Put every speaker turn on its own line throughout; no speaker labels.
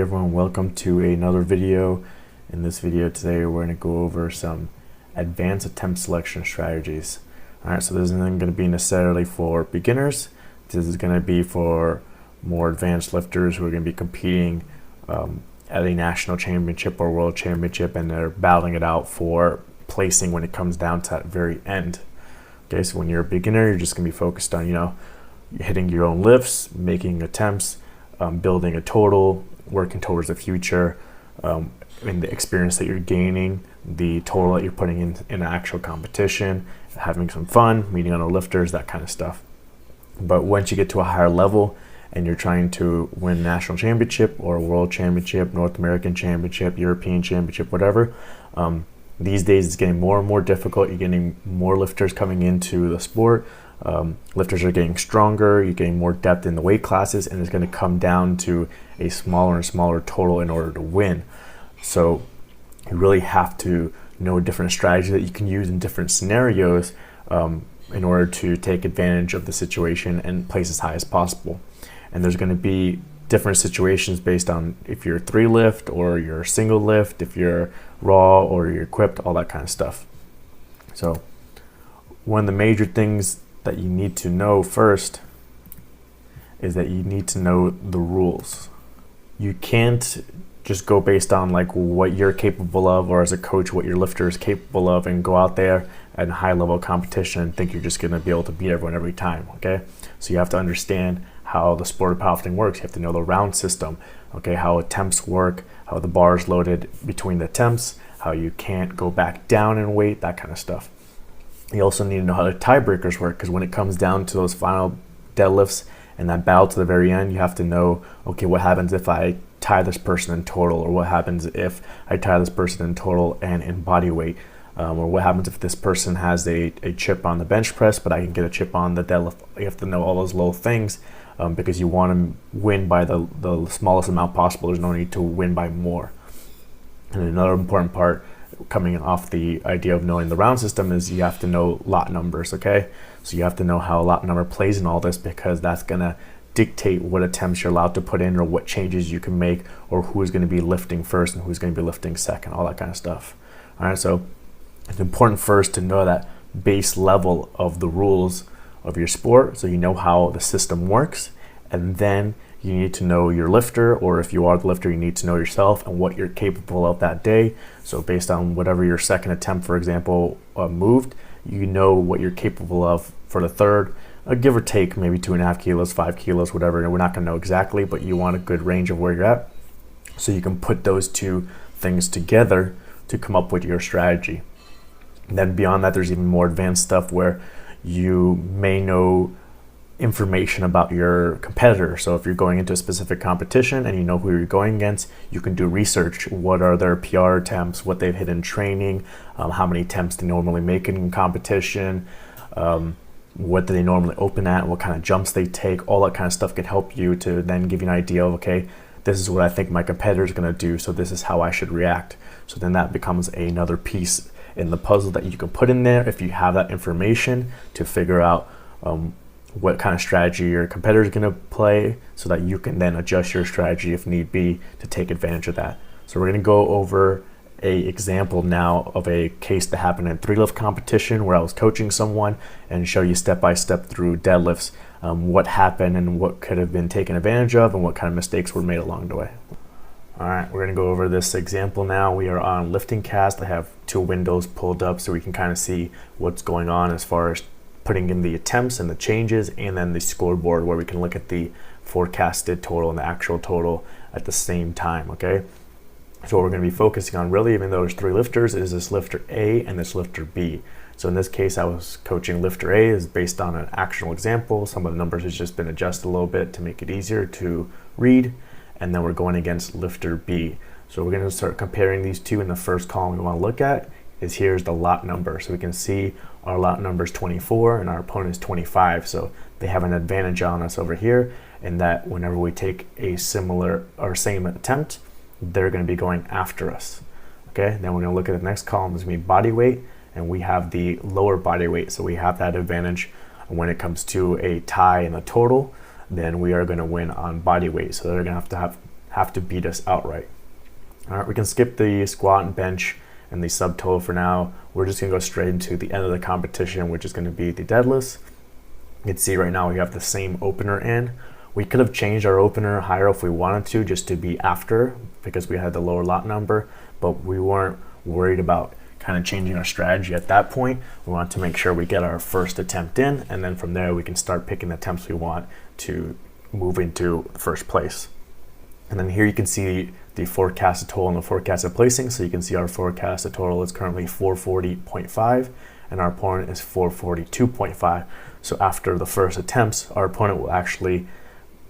everyone, welcome to another video. In this video today we're going to go over some advanced attempt selection strategies. Alright, so this isn't going to be necessarily for beginners. This is going to be for more advanced lifters who are going to be competing at a national championship or world championship, and they're battling it out for placing when it comes down to that very end. Okay, so when you're a beginner, you're just going to be focused on, hitting your own lifts, making attempts, building a total, working towards the future, and the experience that you're gaining, the total that you're putting in an actual competition, having some fun, meeting other lifters, that kind of stuff. But once you get to a higher level and you're trying to win a national championship or a world championship, North American championship, European championship, whatever, these days it's getting more and more difficult. You're getting more lifters coming into the sport. Lifters are getting stronger, you're getting more depth in the weight classes, and it's going to come down to a smaller and smaller total in order to win. So you really have to know different strategies that you can use in different scenarios in order to take advantage of the situation and place as high as possible. And there's going to be different situations based on if you're 3 lift or you're single lift, if you're raw or you're equipped, all that kind of stuff. So one of the major things that you need to know first is that you need to know the rules. You can't just go based on like what you're capable of, or as a coach what your lifter is capable of, and go out there at a high level competition and think you're just going to be able to beat everyone every time. Okay, so you have to understand how the sport of powerlifting works. You have to know the round system, okay, how attempts work, how the bar is loaded between the attempts, how you can't go back down in weight, that kind of stuff. You also need to know how the tiebreakers work, because when it comes down to those final deadlifts and that battle to the very end, you have to know, okay, what happens if I tie this person in total, or what happens if I tie this person in total and in body weight, or what happens if this person has a chip on the bench press but I can get a chip on the deadlift. You have to know all those little things because you want to win by the smallest amount possible. There's no need to win by more. And another important part coming off the idea of knowing the round system is you have to know lot numbers. Okay, so you have to know how a lot number plays in all this, because that's going to dictate what attempts you're allowed to put in, or what changes you can make, or who is going to be lifting first and who's going to be lifting second, all that kind of stuff. All right, so it's important first to know that base level of the rules of your sport, so you know how the system works, and then you need to know your lifter, or if you are the lifter, you need to know yourself and what you're capable of that day. So based on whatever your second attempt, for example, moved, you know what you're capable of for the third, give or take maybe 2.5 kilos, 5 kilos, whatever. And we're not going to know exactly, but you want a good range of where you're at, so you can put those two things together to come up with your strategy. And then beyond that, there's even more advanced stuff where you may know information about your competitor. So if you're going into a specific competition and you know who you're going against, you can do research. What are their PR attempts, what they've hit in training, how many attempts they normally make in competition, what do they normally open at, what kind of jumps they take. All that kind of stuff can help you to then give you an idea of, okay, this is what I think my competitor is going to do, so this is how I should react. So then that becomes another piece in the puzzle that you can put in there if you have that information to figure out what kind of strategy your competitor is going to play, so that you can then adjust your strategy if need be to take advantage of that. So we're going to go over a example now of a case that happened in a 3-lift competition where I was coaching someone, and show you step by step through deadlifts what happened and what could have been taken advantage of and what kind of mistakes were made along the way. All right, we're going to go over this example now. We are on lifting cast. I have 2 windows pulled up so we can kind of see what's going on as far as putting in the attempts and the changes, and then the scoreboard where we can look at the forecasted total and the actual total at the same time. Okay, so what we're going to be focusing on, really, even though there's 3 lifters, is this lifter A and this lifter B. So in this case, I was coaching lifter A is based on an actual example. Some of the numbers has just been adjusted a little bit to make it easier to read. And then we're going against lifter B. So we're going to start comparing these two. In the first column we want to look at is, here's the lot number. So we can see our lot number is 24 and our opponent is 25. So they have an advantage on us over here, in that whenever we take a similar or same attempt, they're going to be going after us. Okay, then we're going to look at the next column is going to be body weight, and we have the lower body weight. So we have that advantage when it comes to a tie in the total. Then we are going to win on body weight. So they're going to have have to beat us outright. All right, we can skip the squat and bench and the subtotal for now. We're just gonna go straight into the end of the competition, which is gonna be the deadlifts. You can see right now we have the same opener in. We could have changed our opener higher if we wanted to, just to be after, because we had the lower lot number, but we weren't worried about kind of changing our strategy at that point. We want to make sure we get our first attempt in, and then from there we can start picking the attempts we want to move into first place. And then here you can see the forecasted total and the forecasted placing. So you can see our forecasted total is currently 440.5 and our opponent is 442.5. So after the first attempts, our opponent will actually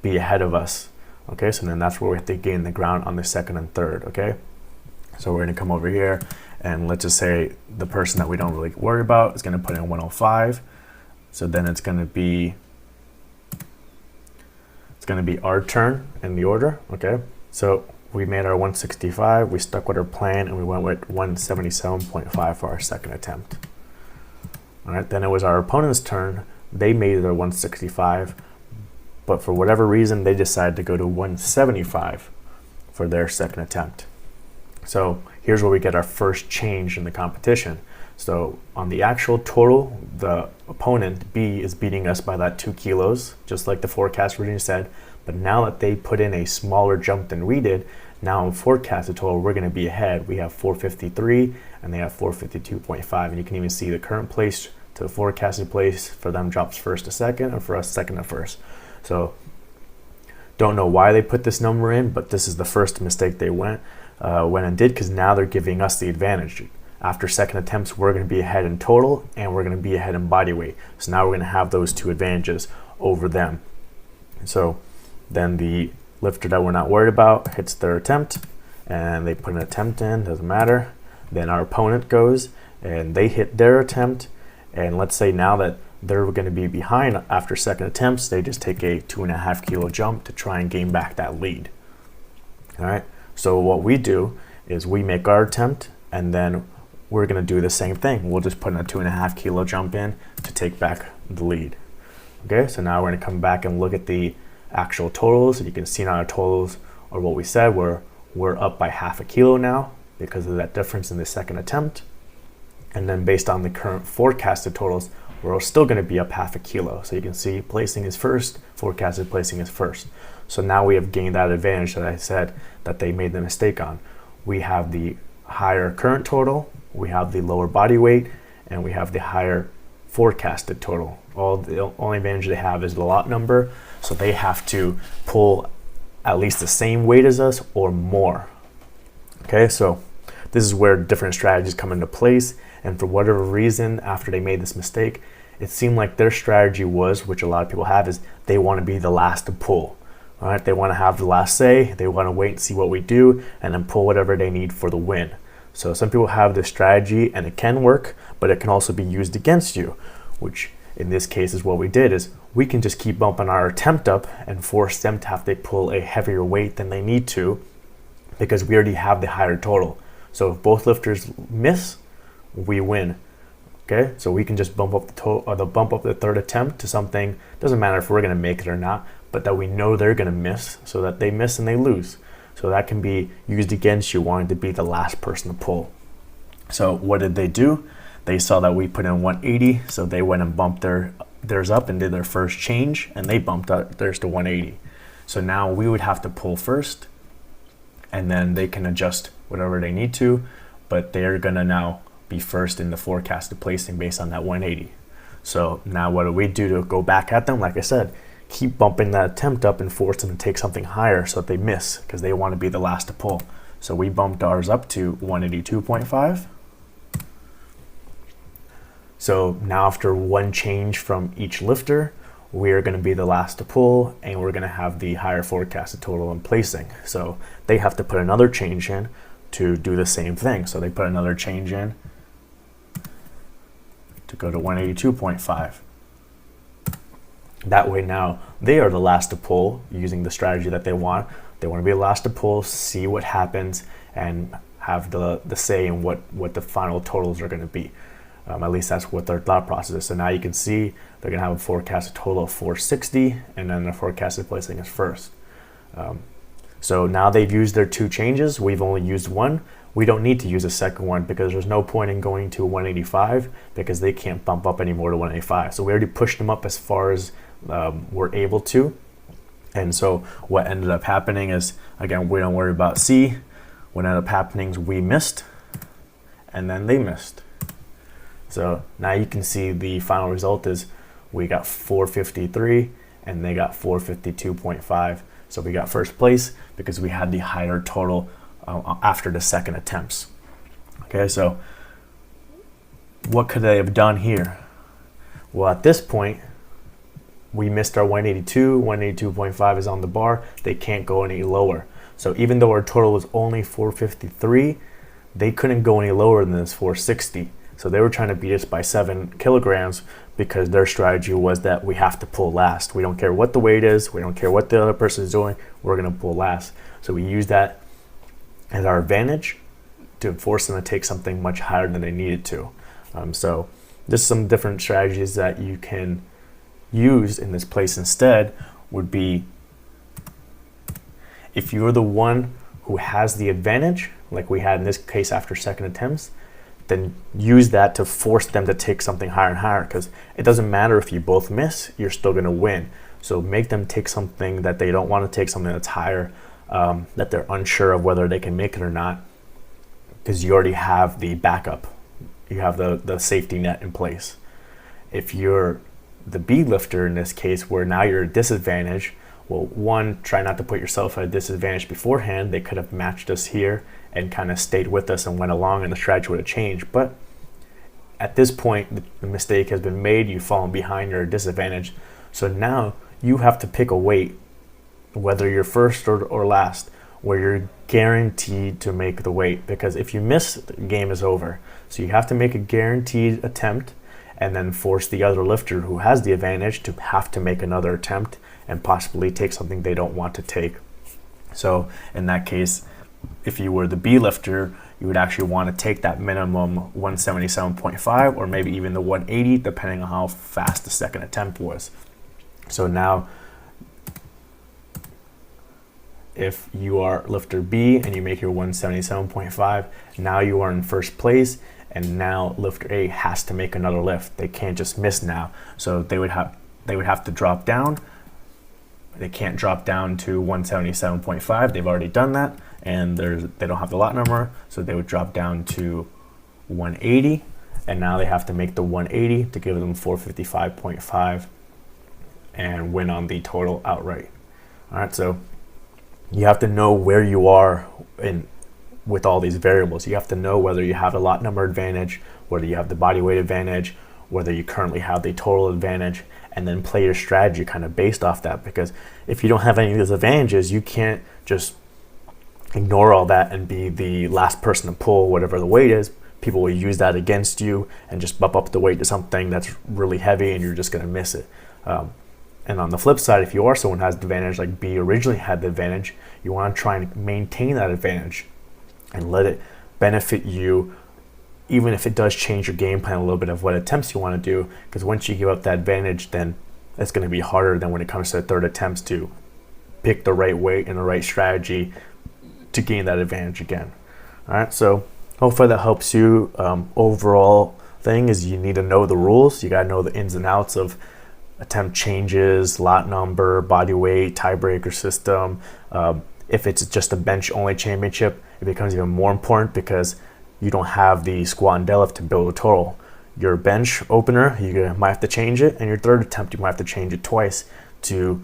be ahead of us. Okay, so then that's where we have to gain the ground on the second and third. Okay, so we're gonna come over here and let's just say the person that we don't really worry about is gonna put in 105. So then it's gonna be our turn in the order. Okay, so we made our 165, we stuck with our plan, and we went with 177.5 for our second attempt. All right, then it was our opponent's turn. They made their 165, but for whatever reason, they decided to go to 175 for their second attempt. So here's where we get our first change in the competition. So on the actual total, the opponent B is beating us by that 2 kilos, just like the forecast originally said. But now that they put in a smaller jump than we did, now in forecasted total, we're gonna be ahead. We have 453 and they have 452.5. And you can even see the current place to the forecasted place for them drops first to second, and for us second to first. So don't know why they put this number in, but this is the first mistake they went and did, because now they're giving us the advantage. After second attempts, we're going to be ahead in total and we're going to be ahead in body weight. So now we're going to have those two advantages over them. So then the lifter that we're not worried about hits their attempt and they put an attempt in, doesn't matter. Then our opponent goes and they hit their attempt. And let's say now that they're going to be behind after second attempts, they just take a 2.5 kilo jump to try and gain back that lead. All right. So what we do is we make our attempt and then we're going to do the same thing. We'll just put in a 2.5 kilo jump in to take back the lead. Okay, so now we're going to come back and look at the actual totals. And you can see now our totals are what we said. We're up by 0.5 kilo now because of that difference in the second attempt. And then based on the current forecasted totals, we're still going to be up 0.5 kilo. So you can see placing is first, forecasted placing is first. So now we have gained that advantage that I said that they made the mistake on. We have the higher current total, we have the lower body weight, and we have the higher forecasted total. The only advantage they have is the lot number, so they have to pull at least the same weight as us or more. Okay, so this is where different strategies come into place, and for whatever reason, after they made this mistake, it seemed like their strategy was, which a lot of people have, is they want to be the last to pull. All right, they want to have the last say, they want to wait and see what we do, and then pull whatever they need for the win. So some people have this strategy and it can work, but it can also be used against you, which in this case is what we did, is we can just keep bumping our attempt up and force them to have to pull a heavier weight than they need to because we already have the higher total. So if both lifters miss, we win. Okay, so we can just bump up the total, or bump up the third attempt to something, doesn't matter if we're going to make it or not, but that we know they're going to miss, so that they miss and they lose. So that can be used against you wanting to be the last person to pull. So what did they do? They saw that we put in 180, so they went and bumped theirs up and did their first change, and they bumped up theirs to 180. So now we would have to pull first, and then they can adjust whatever they need to, but they're gonna now be first in the forecasted placing based on that 180. So now what do we do to go back at them? Like I said, keep bumping that attempt up and force them to take something higher so that they miss, because they want to be the last to pull. So we bumped ours up to 182.5. So now after one change from each lifter, we're going to be the last to pull, and we're going to have the higher forecasted total in placing. So they have to put another change in to do the same thing. So they put another change in to go to 182.5. That way now they are the last to pull using the strategy that they want. They want to be the last to pull, see what happens, and have the say in what the final totals are going to be. At least that's what their thought process is. So now you can see they're going to have a forecasted total of 460, and then their forecasted placing is first. So now they've used their 2 changes. We've only used 1. We don't need to use a second one because there's no point in going to 185 because they can't bump up anymore to 185. So we already pushed them up as far as we're able to. And so what ended up happening is, again, we don't worry about C. What ended up happening is we missed and then they missed. So now you can see the final result is we got 453 and they got 452.5. So we got first place because we had the higher total after the second attempts. Okay, so what could they have done here? Well, at this point, we missed our 182. 182.5 is on the bar. They can't go any lower. So even though our total was only 453, they couldn't go any lower than this 460. So they were trying to beat us by 7 kilograms because their strategy was that we have to pull last. We don't care what the weight is. We don't care what the other person is doing. We're going to pull last. So we used that as our advantage to force them to take something much higher than they needed to. So just some different strategies that you can use in this place instead would be, if you're the one who has the advantage, like we had in this case after second attempts, then use that to force them to take something higher and higher, because it doesn't matter if you both miss, you're still going to win. So make them take something that they don't want to take, something that's higher, that they're unsure of whether they can make it or not, because you already have the backup. You have the safety net in place. If you're the B lifter in this case, where now you're at a disadvantage, well, one, try not to put yourself at a disadvantage beforehand. They could have matched us here and kind of stayed with us and went along, and the strategy would have changed. But at this point, the mistake has been made. You've fallen behind, you're at a disadvantage. So now you have to pick a weight, whether you're first or last, where you're guaranteed to make the weight, because if you miss, the game is over. So you have to make a guaranteed attempt and then force the other lifter who has the advantage to have to make another attempt and possibly take something they don't want to take. So in that case, if you were the B lifter, you would actually want to take that minimum 177.5 or maybe even the 180, depending on how fast the second attempt was. So now, if you are lifter B and you make your 177.5, now you are in first place, and now lifter A has to make another lift. They can't just miss now. So they would have to drop down. They can't drop down to 177.5. They've already done that, and they don't have the lot number, so they would drop down to 180, and now they have to make the 180 to give them 455.5 and win on the total outright. All right, so you have to know where you are with all these variables. You have to know whether you have a lot number advantage, whether you have the body weight advantage, whether you currently have the total advantage, and then play your strategy kind of based off that. Because if you don't have any of those advantages, you can't just ignore all that and be the last person to pull whatever the weight is. People will use that against you and just bump up the weight to something that's really heavy, and you're just going to miss it. And on the flip side, if you are someone who has the advantage, like B originally had the advantage, you want to try and maintain that advantage and let it benefit you, even if it does change your game plan a little bit of what attempts you want to do. Because once you give up that advantage, then it's going to be harder than when it comes to the third attempts to pick the right weight and the right strategy to gain that advantage again. All right, so hopefully that helps you. Overall thing is you need to know the rules. You got to know the ins and outs of attempt changes, lot number, body weight, tiebreaker system. If it's just a bench only championship, it becomes even more important because you don't have the squat and deadlift to build a total. Your bench opener, you might have to change it, and your third attempt, you might have to change it twice to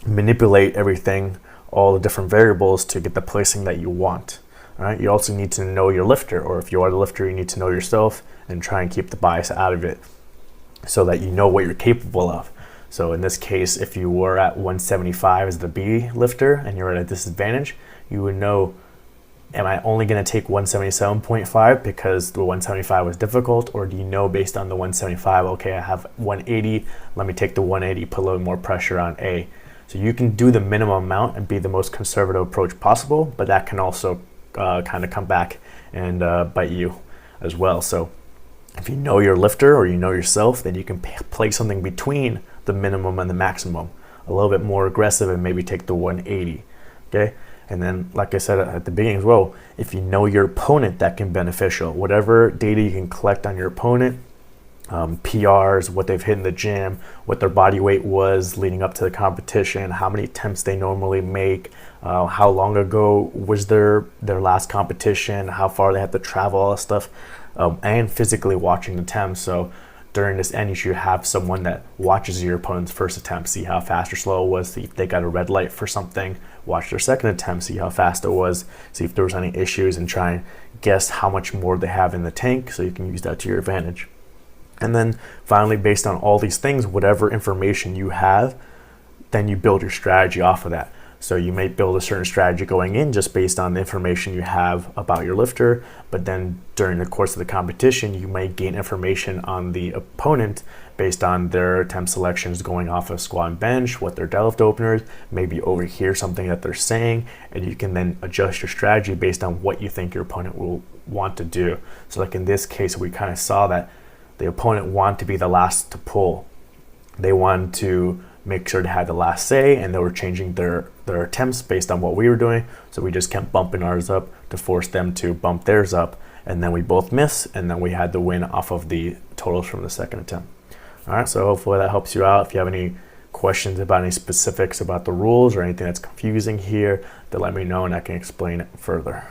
manipulate everything, all the different variables to get the placing that you want. All right. You also need to know your lifter, or if you are the lifter, you need to know yourself and try and keep the bias out of it so that you know what you're capable of. So in this case, if you were at 175 as the B lifter and you're at a disadvantage, you would know, am I only going to take 177.5 because the 175 was difficult, or do you know based on the 175, okay, I have 180, let me take the 180, put a little more pressure on A. So you can do the minimum amount and be the most conservative approach possible, but that can also kind of come back and bite you as well. So if you know your lifter or you know yourself, then you can play something between the minimum and the maximum, a little bit more aggressive, and maybe take the 180. Okay. And then, like I said at the beginning as well, if you know your opponent, that can be beneficial. Whatever data you can collect on your opponent, PRs, what they've hit in the gym, what their body weight was leading up to the competition, how many attempts they normally make, how long ago was their last competition, how far they have to travel, all that stuff, and physically watching the attempts. So during this end, you should have someone that watches your opponent's first attempt, see how fast or slow it was, see if they got a red light for something, watch their second attempt, see how fast it was, see if there was any issues, and try and guess how much more they have in the tank so you can use that to your advantage. And then finally, based on all these things, whatever information you have, then you build your strategy off of that. So you may build a certain strategy going in just based on the information you have about your lifter, but then during the course of the competition, you may gain information on the opponent based on their attempt selections going off of squat and bench, what their deadlift openers, maybe overhear something that they're saying, and you can then adjust your strategy based on what you think your opponent will want to do. So like in this case, we kind of saw that the opponent wanted to be the last to pull. They wanted to make sure they had the last say, and they were changing their attempts based on what we were doing. So we just kept bumping ours up to force them to bump theirs up, and then we both miss, and then we had the win off of the totals from the second attempt. All right, so hopefully that helps you out. If you have any questions about any specifics about the rules or anything that's confusing here, then let me know and I can explain it further.